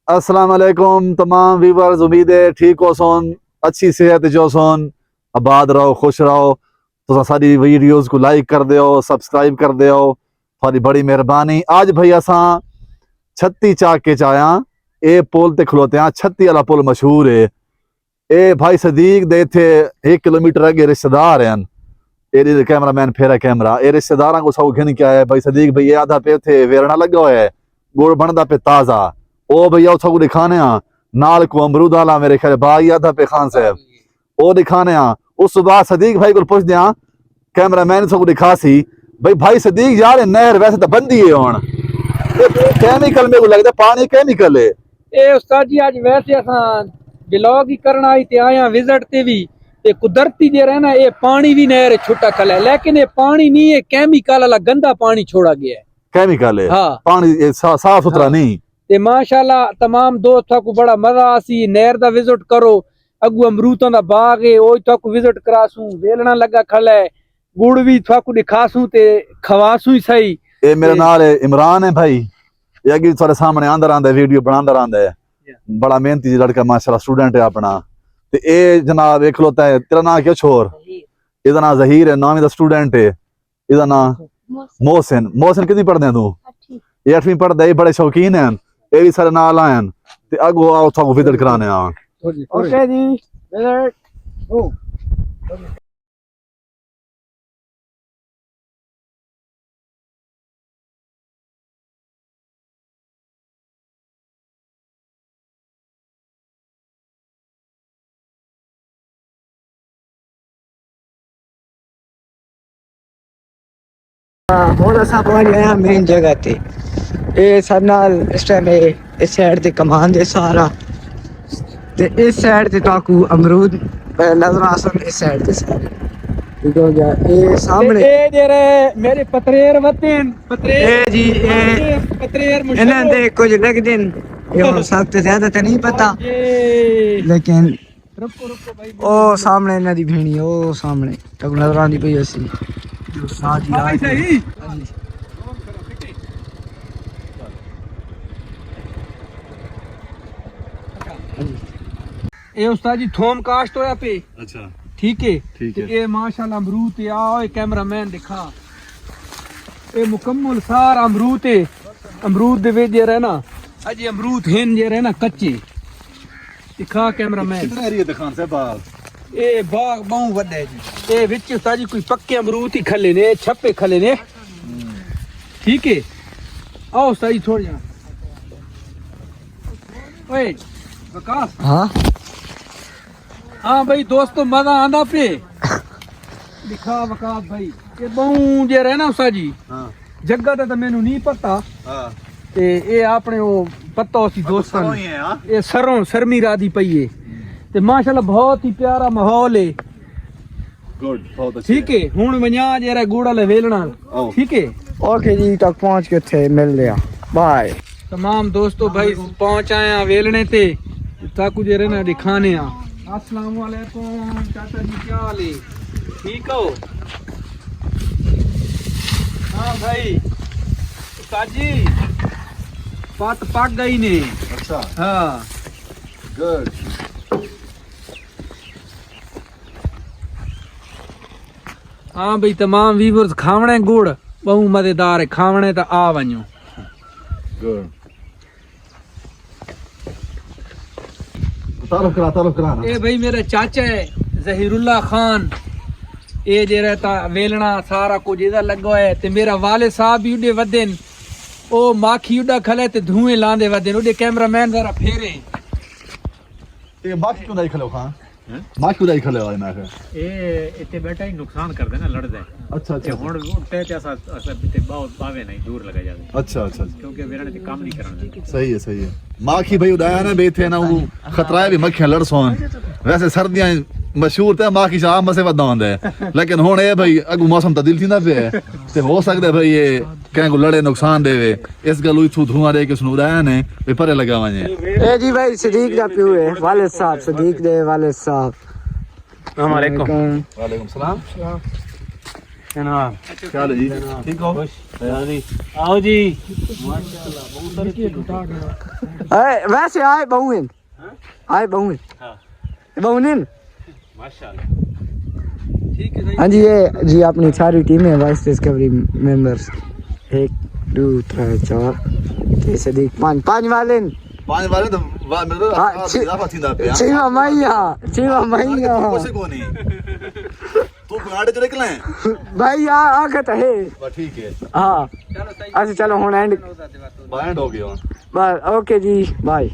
अस्सलाम वालेकुम तमाम व्यूवर्स, उम्मीद है ठीक हो सोन, अच्छी सेहत जो सोन, आबाद रहो, खुश रहो। तो सारी वीडियोस को लाइक कर दो, सब्सक्राइब कर दो, थोड़ी बड़ी मेहरबानी। आज भाई असा छत्ती चाक के चाया ए पुल ते खलोते हैं। छत्ती वाला पुल मशहूर है। ए भाई सदीक दे थे 1 किलोमीटर अगे रिश्तेदार हैं। ए कैमरा मैन फेरा कैमरा ए रिश्तेदार को सौ घिन क्या है भाई सदीक भाई ये आधा पे थे वेरना लगा हुआ है, गुड़ बनदा पे ताजा ओ भैया उस को दिखाने नाल को अमरूद आला मेरे ख्याल भाई आधा पे खान साहब ओ दिखाने उस सुबह सदीक भाई को पूछ दिया कैमरा मैन को दिखा सी भाई सदीक यार नहर वैसे तो बंदी है हुन केमिकल में को लगदा पानी केमिकल है। ए उस्ताद जी आज वैसे असा ब्लॉग ही करना आई ते आया विजिट ते भी ते कुदरती जे रहना ये पानी भी नहर छुट्टा कल है, लेकिन ये पानी नहीं है केमिकल वाला गंदा पानी छोड़ा गया है। केमिकल है हाँ पानी साफ सुथरा नहीं ते माशाल्लाह तमाम दोस्त को बड़ा मजा आसी। नहर दा विजिट करो, अगू अमरूदां दा बाग है ओ तक विजिट करासू, वेलना लगा खड़ा है, गुड़ भी थाकू दिखासू ते खवासू ही सही। ये मेरा नाल इमरान है भाई, ये अगे तुम्हारे सामने आंदा रहा वीडियो बनांदा रहा है, बड़ा मेहनती लड़का माशाल्लाह स्टूडेंट है अपना। ते ए जनाब एक खलोता है, तेरा नाम क्या छोर? इहदा नाम जहीर है, 9वीं दा स्टूडेंट है। इहदा नाम मोहसिन। मोहसिन कितनी पढ़दे तू? ये 8वीं पढ़दा है, बड़े शौकीन हैं। ये भी सारे नाल आयन ते अगो आओ थाको विजिट कराने आ। ओके जी विजिट ओ ਹੁਣ ਅਸਾਂ ਪਹੁੰਚ ਗਏ ਹਾਂ ਮੇਨ ਜਗ੍ਹਾ ਤੇ। ਇਹ ਸਾਡੇ ਨਾਲ ਇਸ ਟਾਈਮ ਇਸ ਸਾਈਡ ਤੇ ਕਮਾਨ ਦੇ ਸਾਰਾ ਤੇ ਇਸ ਸਾਈਡ ਤੇ ਤਾਕੂ ਅਮਰੂਦ ਨਜ਼ਰ ਆ ਸਨ। ਇਸ ਸਾਈਡ ਤੇ ਸਾਰੇ ਠੀਕ ਹੋ ਗਿਆ। ਇਹ ਸਾਹਮਣੇ ਇਹ ਜਿਹੜੇ ਮੇਰੇ ਪਤਰੇਰ ਵਤਨ ਪਤਰੇਰ ਇਹ ਜੀ ਪਤਰੇਰ ਇਹਨਾਂ ਦੇ ਕੁਝ ਲੱਗਦੇ ਨੇ, ਇਹ ਹੁਣ ਸਭ ਤੋਂ ਜ਼ਿਆਦਾ ਤਾਂ ਨਹੀਂ ਪਤਾ, ਲੇਕਿਨ ਰੁਕੋ ਰੁਕੋ ਭਾਈ ਉਹ ਸਾਹਮਣੇ ਇਹਨਾਂ ਦੀ ਭੇਣੀ ਉਹ ਸਾਹਮਣੇ ਤੱਕ ਨਜ਼ਰ ਆਉਂਦੀ ਪਈ ਅਸੀਂ ਜੋ ਸਾਜੀ ਆ ਸਹੀ। ਇਹ ਉਸਤਾਦ ਜੀ ਥੋਮ ਕਾਸ਼ਟ ਹੋਇਆ ਪੇ। अच्छा ठीक है ठीक है। ये माशाल्लाह अमरूद है। आओ कैमरामैन दिखा ये मुकम्मल सारा अमरूद है। अमरूद दे विच जे रहना अजे अमरूद हैं जे रहना कच्चे दिखा कैमरामैन। कितना एरिया दिखान से बाल ये बाग बहु वड्डा है जी। ये विच उस्ताद जी कोई पक्के अमरूद ही खले ने, छप्पे खले ने। ठीक है आओ उस्ताद जी थोड़ा ओए विकास। हाँ हाँ भाई दोस्तों मजा आंदा पे दिखा वकास भाई ये बहु जे रहना उसा जी। हां जगह ते मैनू नहीं पता। हां ते ये अपने वो पता सी दोस्तों सरों ही है। हां ये सरों सरमी रादी पई है ते माशाल्लाह बहुत ही प्यारा माहौल है। गुड बहुत अच्छा ठीक है हुन वन्या जेरा गुड़ा ले वेलना। ठीक है ओके जी तक पहुंच के थे मिल लिया बाय। तमाम दोस्तों भाई पहुंच आए हैं वेलने ते ताकू जे रहना दिखाने आ। अस्सलाम वालेकुम चाचा जी क्या हाल है? ठीक हो? हाँ भाई काजी पत पक गई ने। अच्छा हाँ गुड। हाँ भाई तमाम व्यूवर्स खावणे गुड़ बहु मजेदार है, खावणे तो आ वञो। गुड तारुफ करा ना। ये भाई मेरा चाचा है जहीरुल्लाह खान। ये जे रहता वेलना सारा कुछ इधर लगा है ते मेरा वाले साहब भी उडे वदन ओ माखी उडा खले ते धुएं लांदे वदन उडे कैमरामैन जरा फेरे। ये माखी क्यों नहीं खले खान? माखी क्यों नहीं खले आए मैं ਇਹ ਇੱਥੇ ਬੈਠਾ ਹੀ ਨੁਕਸਾਨ ਕਰਦੇ ਨਾ ਲੜਦਾ ਹੈ। अच्छा ਤੇ अच्छा ਹੁਣ ਉੱਤੇ ਤੇ ਅਸਾਂ ਤੇ ਬਹੁਤ ਬਾਵੇ ਨਹੀਂ ਦੂਰ ਲਗਾ ਜਾਵੇ अच्छा अच्छा ਕਿਉਂਕਿ ਵੇਰਣ ਤੇ ਕੰਮ ਨਹੀਂ ਕਰਨਾ। सही है। माखी भाई उड़ाया ना बेथे ना वो खतरा है भी मक्खियां लड़ सोन। वैसे सर्दियां मशहूर ते माखी शाम मसे वदा होंदा है, लेकिन हुन ए भाई अगू मौसम तब्दील थींदा पे है ते हो सकदा है भाई ये कहीं को लड़े नुकसान देवे। इस गल इथू धुआं दे के सुन उड़ाया ने भी परे लगा वने। ए जी भाई सदीक दा प्यू है वाले साहब सदीक दे वाले साहब। अस्सलाम वालेकुम। वालेकुम सलाम। جناب چلو جی ٹھیک ہو آؤ جی ویسے آئے بہوین آئے بہوین بہونین ٹھیک ہے ہاں جی یہ جی اپنی ساری ٹیمیں وائس ڈسکوری ممبرس 1 2 3 4 صدیق 5 والے پانچ والے تو میرے اضافہ تھیندا پیا چیوا مائیا کوسے کونی تو گاڑی چ نکلیں بھائی آگت ہے ٹھیک ہے ہاں چلو صحیح اچھا چلو ہن اینڈ بائنڈ ہو گیا بس اوکے جی بائے